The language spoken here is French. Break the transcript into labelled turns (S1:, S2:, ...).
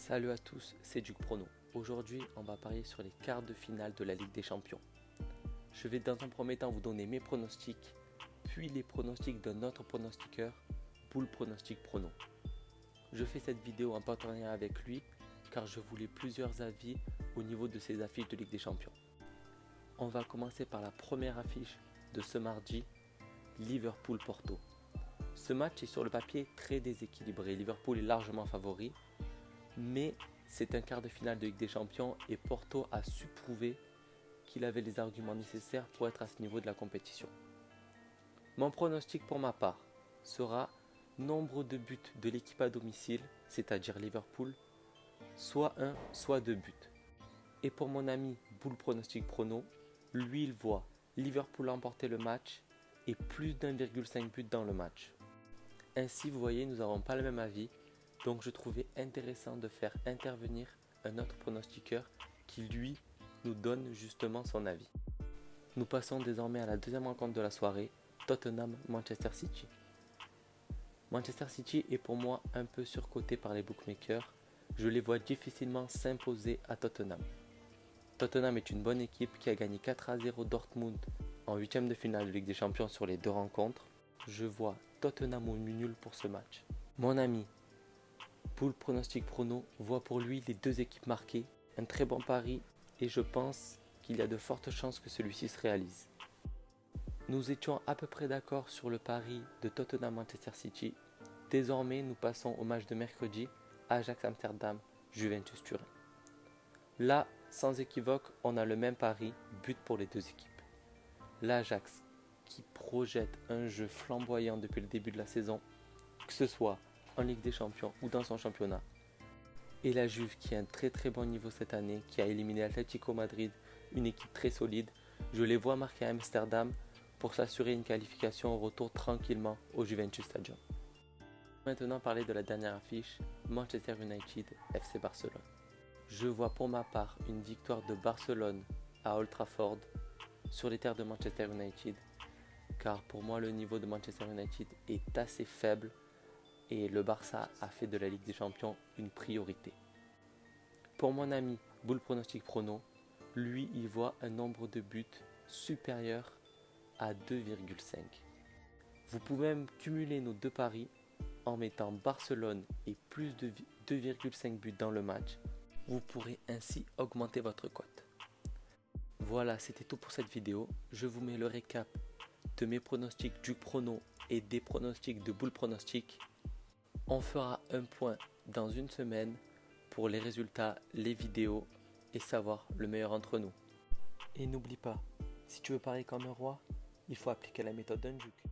S1: Salut à tous, c'est Duc Prono. Aujourd'hui, on va parier sur les quarts de finale de la Ligue des Champions. Je vais dans un premier temps vous donner mes pronostics, puis les pronostics d'un autre pronostiqueur, Bull Pronostic Prono. Je fais cette vidéo en partenariat avec lui car je voulais plusieurs avis au niveau de ces affiches de Ligue des Champions. On va commencer par la première affiche de ce mardi, Liverpool-Porto. Ce match est sur le papier très déséquilibré. Liverpool est largement favori, mais c'est un quart de finale de Ligue des Champions et Porto a su prouver qu'il avait les arguments nécessaires pour être à ce niveau de la compétition. Mon pronostic pour ma part sera nombre de buts de l'équipe à domicile, c'est-à-dire Liverpool, soit 1, soit 2 buts. Et pour mon ami Bull Pronostic Prono, lui il voit Liverpool emporter le match et plus d'1,5 but dans le match. Ainsi vous voyez, nous n'avons pas le même avis. Donc je trouvais intéressant de faire intervenir un autre pronostiqueur qui lui nous donne justement son avis. Nous passons désormais à la deuxième rencontre de la soirée, Tottenham-Manchester City. Manchester City est pour moi un peu surcoté par les bookmakers. Je les vois difficilement s'imposer à Tottenham. Tottenham est une bonne équipe qui a gagné 4-0 Dortmund en 8e de finale de Ligue des Champions sur les deux rencontres. Je vois Tottenham au nul pour ce match. Mon ami Bull Pronostic Prono voit pour lui les deux équipes marquées, un très bon pari et je pense qu'il y a de fortes chances que celui-ci se réalise. Nous étions à peu près d'accord sur le pari de Tottenham-Manchester City. Désormais, nous passons au match de mercredi, Ajax-Amsterdam, Juventus-Turin. Là, sans équivoque, on a le même pari, but pour les deux équipes. L'Ajax qui projette un jeu flamboyant depuis le début de la saison, que ce soit en Ligue des Champions ou dans son championnat. Et la Juve qui a un très bon niveau cette année, qui a éliminé Atlético Madrid, une équipe très solide. Je les vois marquer à Amsterdam pour s'assurer une qualification au retour tranquillement au Juventus Stadium. Maintenant parler de la dernière affiche, Manchester United FC Barcelone. Je vois pour ma part une victoire de Barcelone à Old Trafford sur les terres de Manchester United, car pour moi le niveau de Manchester United est assez faible et le Barça a fait de la Ligue des Champions une priorité. Pour mon ami Bull Pronostic Prono, lui il voit un nombre de buts supérieur à 2,5. Vous pouvez même cumuler nos deux paris en mettant Barcelone et plus de 2,5 buts dans le match. Vous pourrez ainsi augmenter votre cote. Voilà, c'était tout pour cette vidéo. Je vous mets le récap de mes pronostics du Prono et des pronostics de Bull Pronostic. On fera un point dans une semaine pour les résultats, les vidéos et savoir le meilleur entre nous. Et n'oublie pas, si tu veux parier comme un roi, il faut appliquer la méthode d'un duc.